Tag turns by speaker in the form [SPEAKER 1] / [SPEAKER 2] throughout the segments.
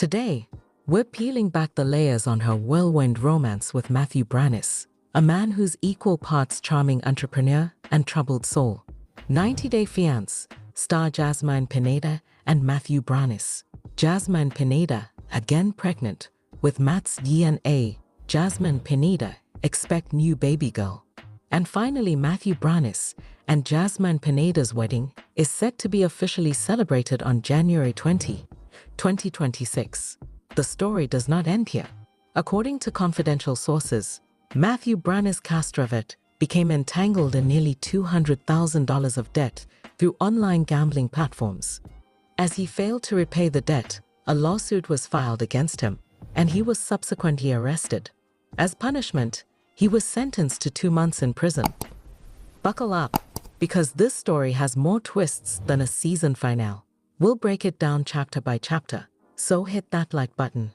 [SPEAKER 1] Today, we're peeling back the layers on her whirlwind romance with Matthew Brannis, a man who's equal parts charming entrepreneur and troubled soul. 90 Day Fiancé star Jasmine Pineda and Matthew Brannis. Jasmine Pineda, again pregnant, with Matt's DNA. Jasmine Pineda, expect new baby girl. And finally, Matthew Brannis and Jasmine Pineda's wedding is set to be officially celebrated on January 20, 2026. The story does not end here. According to confidential sources, Matthew Brannis Castrovet became entangled in nearly $200,000 of debt through online gambling platforms. As he failed to repay the debt, a lawsuit was filed against him, and he was subsequently arrested. As punishment, he was sentenced to 2 months in prison. Buckle up, because this story has more twists than a season finale. We'll break it down chapter by chapter, so hit that like button.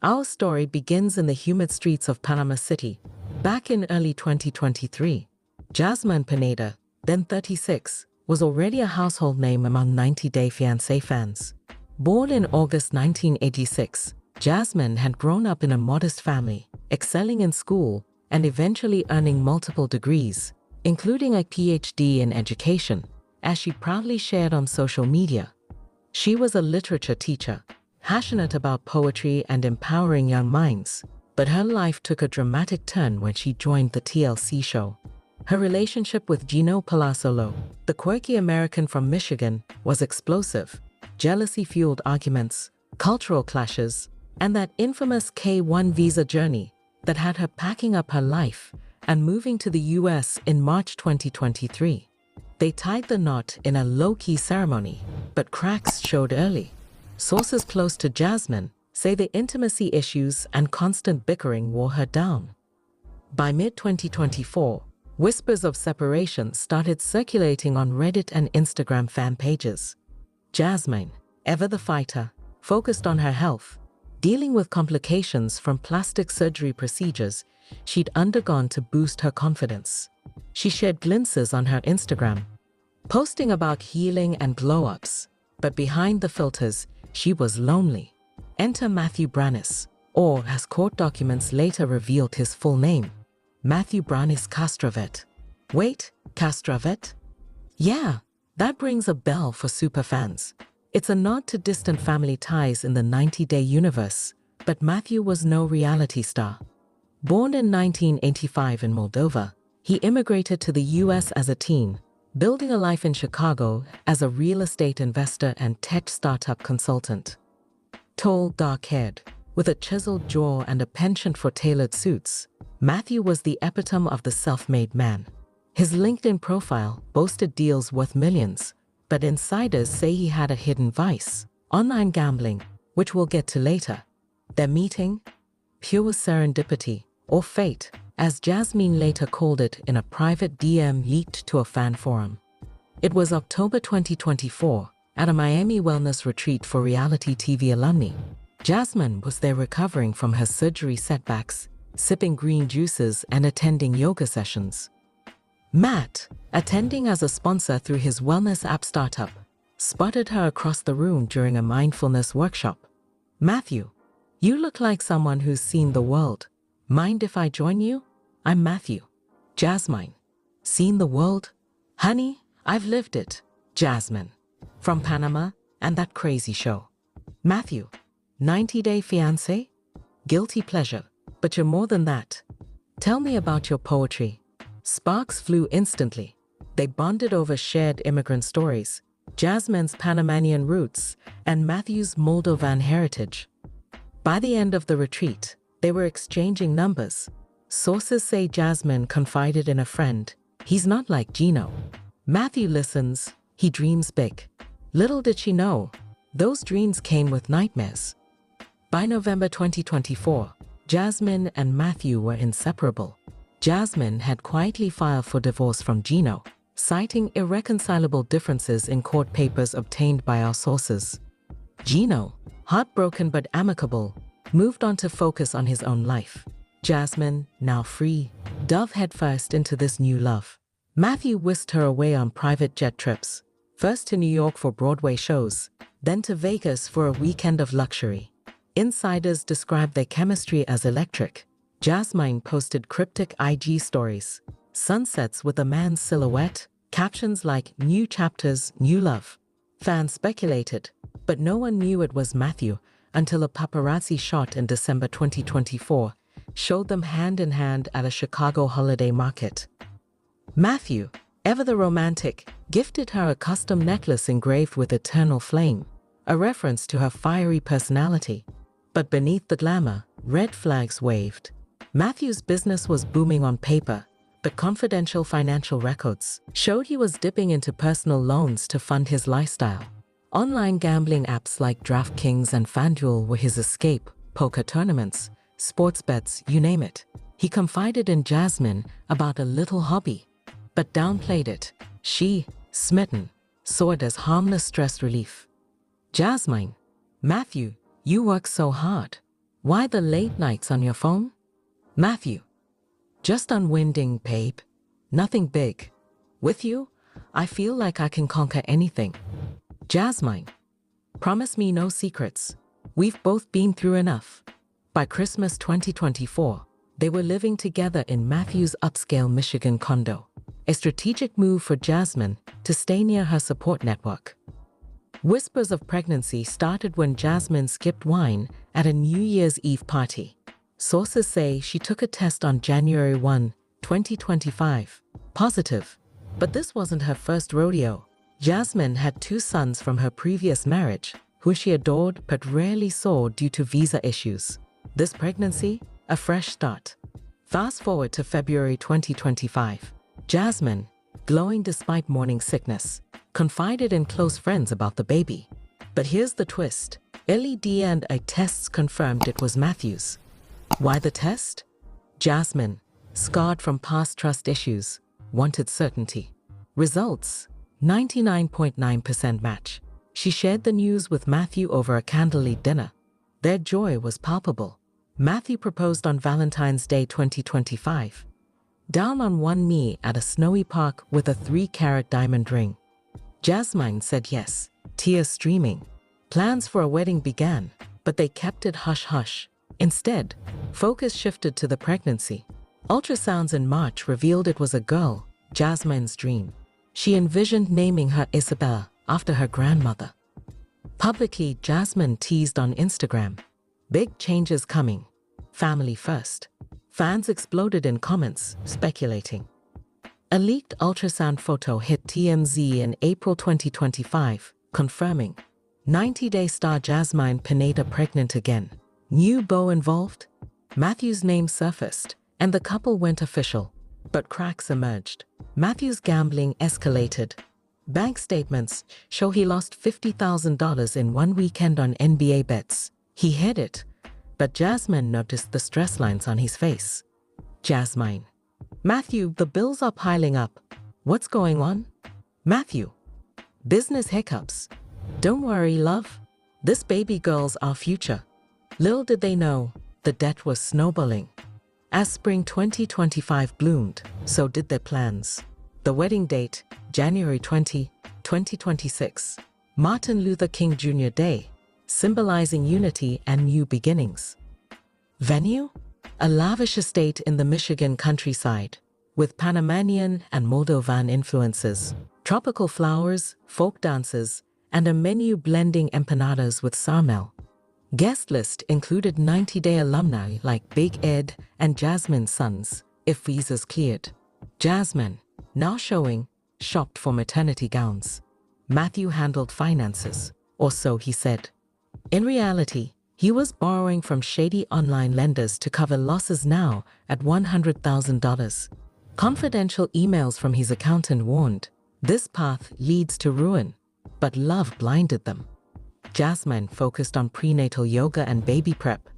[SPEAKER 1] Our story begins in the humid streets of Panama City. Back in early 2023, Jasmine Pineda, then 36, was already a household name among 90 Day Fiancé fans. Born in August 1986, Jasmine had grown up in a modest family, excelling in school and eventually earning multiple degrees, including a PhD in education, as she proudly shared on social media. She was a literature teacher, passionate about poetry and empowering young minds, but her life took a dramatic turn when she joined the TLC show. Her relationship with Gino Palazzolo, the quirky American from Michigan, was explosive. Jealousy-fueled arguments, cultural clashes, and that infamous K-1 visa journey that had her packing up her life and moving to the US in March 2023. They tied the knot in a low-key ceremony, but cracks showed early. Sources close to Jasmine say the intimacy issues and constant bickering wore her down. By mid-2024, whispers of separation started circulating on Reddit and Instagram fan pages. Jasmine, ever the fighter, focused on her health, dealing with complications from plastic surgery procedures she'd undergone to boost her confidence. She shared glimpses on her Instagram, posting about healing and glow-ups, but behind the filters, she was lonely. Enter Matthew Brannis, or as court documents later revealed his full name, Matthew Brannis Castrovet. Wait, Castrovet? Yeah, that rings a bell for superfans. It's a nod to distant family ties in the 90 Day universe, but Matthew was no reality star. Born in 1985 in Moldova, he immigrated to the US as a teen, building a life in Chicago as a real estate investor and tech startup consultant. Tall, dark-haired, with a chiseled jaw and a penchant for tailored suits, Matthew was the epitome of the self-made man. His LinkedIn profile boasted deals worth millions, but insiders say he had a hidden vice: online gambling, which we'll get to later. Their meeting? Pure serendipity, or fate, as Jasmine later called it in a private DM leaked to a fan forum. It was October 2024, at a Miami wellness retreat for reality TV alumni. Jasmine was there recovering from her surgery setbacks, sipping green juices and attending yoga sessions. Matt, attending as a sponsor through his wellness app startup, spotted her across the room during a mindfulness workshop. Matthew, you look like someone who's seen the world. Mind if I join you? I'm Matthew. Jasmine, seen the world? Honey, I've lived it. Jasmine, from Panama and that crazy show. Matthew, 90 Day Fiancé? Guilty pleasure, but you're more than that. Tell me about your poetry. Sparks flew instantly. They bonded over shared immigrant stories, Jasmine's Panamanian roots, and Matthew's Moldovan heritage. By the end of the retreat, they were exchanging numbers. Sources say Jasmine confided in a friend, "He's not like Gino." Matthew listens, he dreams big. Little did she know, those dreams came with nightmares. By November 2024, Jasmine and Matthew were inseparable. Jasmine had quietly filed for divorce from Gino, citing irreconcilable differences in court papers obtained by our sources. Gino, heartbroken but amicable, moved on to focus on his own life. Jasmine, now free, dove headfirst into this new love. Matthew whisked her away on private jet trips, first to New York for Broadway shows, then to Vegas for a weekend of luxury. Insiders described their chemistry as electric. Jasmine posted cryptic IG stories, sunsets with a man's silhouette, captions like "New chapters, new love." Fans speculated, but no one knew it was Matthew until a paparazzi shot in December 2024 showed them hand in hand at a Chicago holiday market. Matthew, ever the romantic, gifted her a custom necklace engraved with eternal flame, a reference to her fiery personality. But beneath the glamour, red flags waved. Matthew's business was booming on paper, but confidential financial records showed he was dipping into personal loans to fund his lifestyle. Online gambling apps like DraftKings and FanDuel were his escape, poker tournaments, sports bets, you name it. He confided in Jasmine about a little hobby, but downplayed it. She, smitten, saw it as harmless stress relief. Jasmine, Matthew, you work so hard. Why the late nights on your phone? Matthew, just unwinding, babe. Nothing big. With you, I feel like I can conquer anything. Jasmine, promise me no secrets. We've both been through enough. By Christmas 2024, they were living together in Matthew's upscale Michigan condo, a strategic move for Jasmine to stay near her support network. Whispers of pregnancy started when Jasmine skipped wine at a New Year's Eve party. Sources say she took a test on January 1, 2025, positive. But this wasn't her first rodeo. Jasmine had 2 sons from her previous marriage, who she adored but rarely saw due to visa issues. This pregnancy, a fresh start. Fast forward to February 2025. Jasmine, glowing despite morning sickness, confided in close friends about the baby. But here's the twist. Early DNA tests confirmed it was Matthew's. Why the test? Jasmine, scarred from past trust issues, wanted certainty. Results: 99.9% match. She shared the news with Matthew over a candlelit dinner. Their joy was palpable. Matthew proposed on Valentine's Day 2025. Down on one knee at a snowy park with a 3-carat diamond ring. Jasmine said yes, tears streaming. Plans for a wedding began, but they kept it hush-hush. Instead, focus shifted to the pregnancy. Ultrasounds in March revealed it was a girl, Jasmine's dream. She envisioned naming her Isabella, after her grandmother. Publicly, Jasmine teased on Instagram, "Big changes coming. Family first." Fans exploded in comments, speculating. A leaked ultrasound photo hit TMZ in April 2025, confirming 90-day star Jasmine Pineda pregnant again. New beau involved? Matthew's name surfaced, and the couple went official. But cracks emerged. Matthew's gambling escalated. Bank statements show he lost $50,000 in one weekend on NBA bets. He hid it, but Jasmine noticed the stress lines on his face. Jasmine, Matthew, the bills are piling up. What's going on? Matthew, business hiccups. Don't worry, love. This baby girl's our future. Little did they know, the debt was snowballing. As spring 2025 bloomed, so did their plans. The wedding date, January 20, 2026. Martin Luther King Jr. Day, symbolizing unity and new beginnings. Venue? A lavish estate in the Michigan countryside, with Panamanian and Moldovan influences, tropical flowers, folk dances, and a menu blending empanadas with sarmel. Guest list included 90-day alumni like Big Ed and Jasmine's sons, if visas cleared. Jasmine, now showing, shopped for maternity gowns. Matthew handled finances, or so he said. In reality, he was borrowing from shady online lenders to cover losses now at $100,000. Confidential emails from his accountant warned, this path leads to ruin, but love blinded them. Jasmine focused on prenatal yoga and baby prep,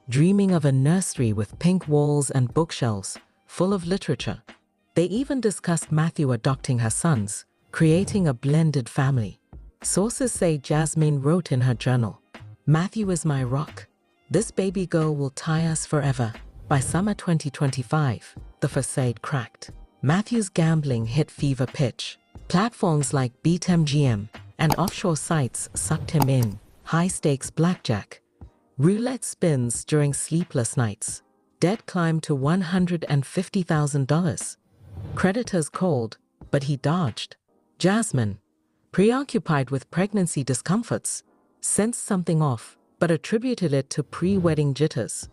[SPEAKER 1] dreaming of a nursery with pink walls and bookshelves full of literature. They even discussed Matthew adopting her sons, creating a blended family. Sources say Jasmine wrote in her journal, "Matthew is my rock. This baby girl will tie us forever." By summer 2025, the facade cracked. Matthew's gambling hit fever pitch. Platforms like BetMGM and offshore sites sucked him in. High-stakes blackjack, Roulette spins during sleepless nights. Debt climbed to $150,000. Creditors called, but he dodged. Jasmine, preoccupied with pregnancy discomforts, sensed something off, but attributed it to pre-wedding jitters.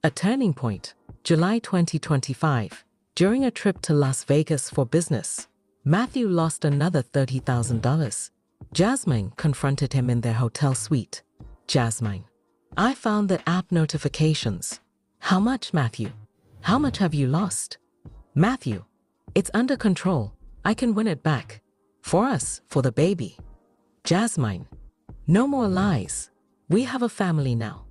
[SPEAKER 1] A turning point, July 2025. During a trip to Las Vegas for business, Matthew lost another $30,000. Jasmine confronted him in their hotel suite. Jasmine, I found the app notifications. How much, Matthew? How much have you lost? Matthew, it's under control. I can win it back. For us, for the baby. Jasmine, no more lies. We have a family now.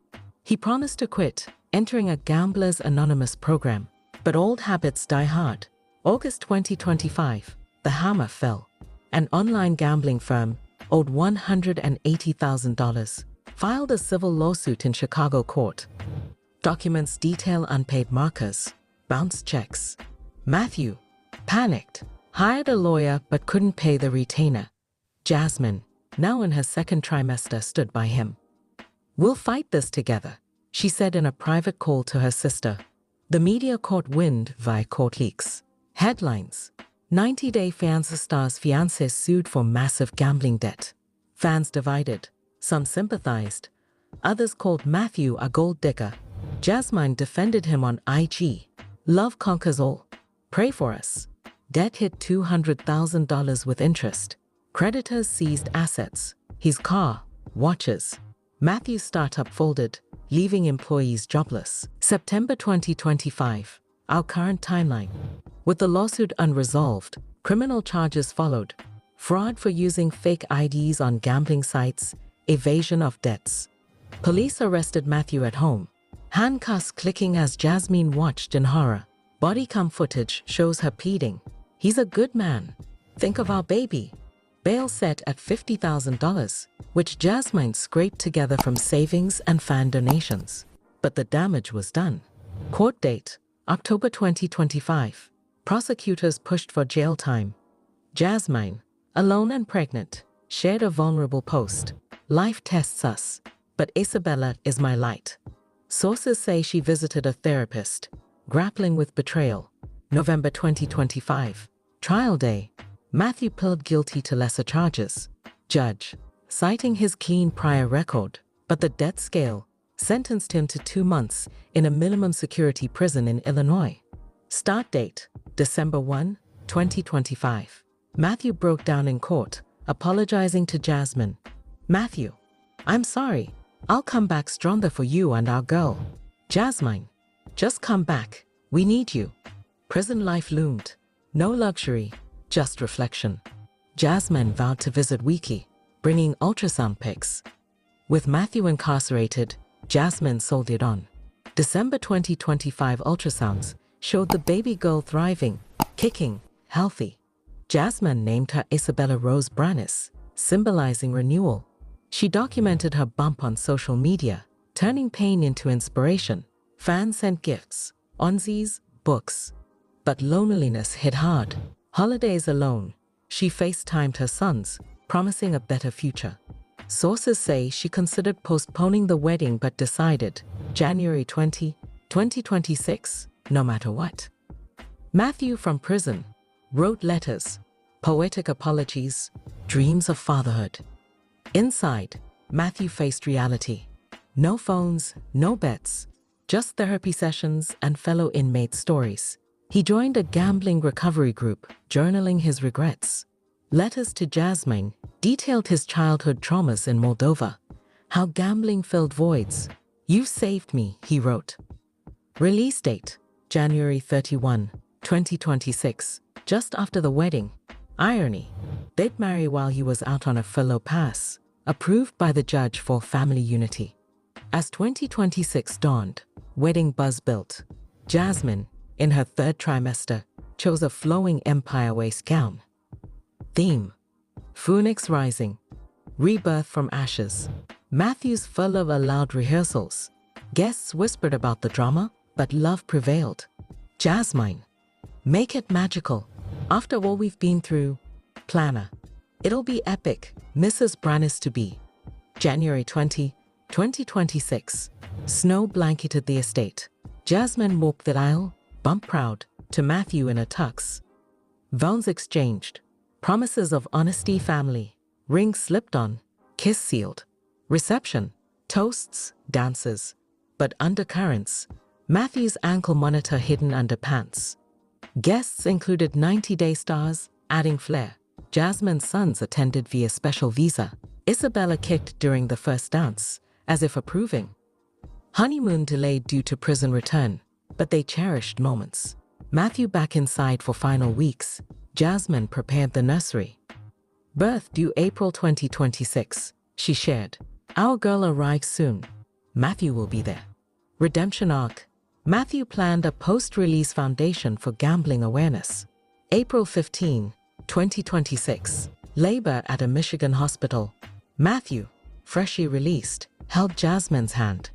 [SPEAKER 1] He promised to quit, entering a Gamblers Anonymous program. But old habits die hard. August 2025, the hammer fell. An online gambling firm, owed $180,000, filed a civil lawsuit in Chicago court. Documents detail unpaid markers, bounced checks. Matthew, panicked, hired a lawyer but couldn't pay the retainer. Jasmine, now in her second trimester, stood by him. We'll fight this together, she said in a private call to her sister. The media caught wind via court leaks. Headlines: 90-Day Fiancé star's fiancé sued for massive gambling debt. Fans divided. Some sympathized. Others called Matthew a gold digger. Jasmine defended him on IG. Love conquers all. Pray for us. Debt hit $200,000 with interest. Creditors seized assets. His car, watches. Matthew's startup folded, leaving employees jobless. September 2025. Our current timeline. With the lawsuit unresolved, criminal charges followed. Fraud for using fake IDs on gambling sites, evasion of debts. Police arrested Matthew at home. Handcuffs clicking as Jasmine watched in horror. Body cam footage shows her pleading. He's a good man. Think of our baby. Bail set at $50,000, which Jasmine scraped together from savings and fan donations. But the damage was done. Court date, October 2025. Prosecutors pushed for jail time. Jasmine, alone and pregnant, shared a vulnerable post. Life tests us, but Isabella is my light. Sources say she visited a therapist, grappling with betrayal. November 2025. Trial day. Matthew pled guilty to lesser charges. Judge, citing his clean prior record, but the debt scale, sentenced him to 2 months in a minimum security prison in Illinois. Start date, December 1, 2025. Matthew broke down in court, apologizing to Jasmine. Matthew, I'm sorry. I'll come back stronger for you and our girl. Jasmine, just come back. We need you. Prison life loomed. No luxury, just reflection. Jasmine vowed to visit weekly, bringing ultrasound pics. With Matthew incarcerated, Jasmine soldiered on. December 2025 ultrasounds showed the baby girl thriving, kicking, healthy. Jasmine named her Isabella Rose Branis, symbolizing renewal. She documented her bump on social media, turning pain into inspiration. Fans sent gifts, onesies, books. But loneliness hit hard. Holidays alone, she FaceTimed her sons, promising a better future. Sources say she considered postponing the wedding but decided, January 20, 2026, no matter what. Matthew from prison wrote letters, poetic apologies, dreams of fatherhood. Inside, Matthew faced reality. No phones, no bets, just therapy sessions and fellow inmate stories. He joined a gambling recovery group, journaling his regrets. Letters to Jasmine detailed his childhood traumas in Moldova, how gambling filled voids. You saved me, he wrote. Release date, January 31, 2026, just after the wedding. Irony, they'd marry while he was out on a furlough pass, approved by the judge for family unity. As 2026 dawned, wedding buzz built. Jasmine, in her third trimester, chose a flowing empire waist gown. Theme: Phoenix Rising, rebirth from ashes. Matthew's furlough allowed rehearsals. Guests whispered about the drama, but love prevailed. Jasmine, make it magical. After all we've been through, planner. It'll be epic, Mrs. Branis to be. January 20, 2026. Snow blanketed the estate. Jasmine walked the aisle, bump proud, to Matthew in a tux. Vows exchanged. Promises of honesty family. Ring slipped on. Kiss sealed. Reception. Toasts, dances. But undercurrents. Matthew's ankle monitor hidden under pants. Guests included 90-day stars, adding flair. Jasmine's sons attended via special visa. Isabella kicked during the first dance, as if approving. Honeymoon delayed due to prison return, but they cherished moments. Matthew back inside for final weeks. Jasmine prepared the nursery. Birth due April 2026. She shared. Our girl arrives soon. Matthew will be there. Redemption arc. Matthew planned a post-release foundation for gambling awareness. April 15, 2026. Labor at a Michigan hospital. Matthew, freshly released, held Jasmine's hand.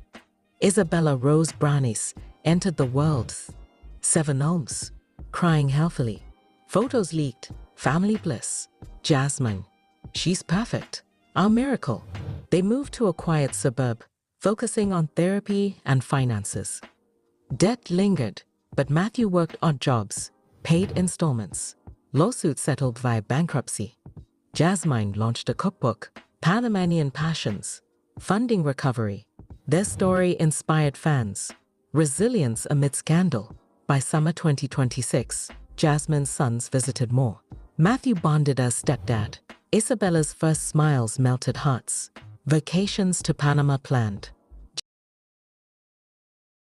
[SPEAKER 1] Isabella Rose Branis entered the world. 7 ohms. Crying healthily. Photos leaked. Family bliss. Jasmine. She's perfect. Our miracle. They moved to a quiet suburb, focusing on therapy and finances. Debt lingered, but Matthew worked odd jobs, paid installments. Lawsuit settled via bankruptcy. Jasmine launched a cookbook, Panamanian Passions. Funding recovery. Their story inspired fans. Resilience amid scandal. By summer 2026, Jasmine's sons visited more. Matthew bonded as stepdad. Isabella's first smiles melted hearts. Vacations to Panama planned.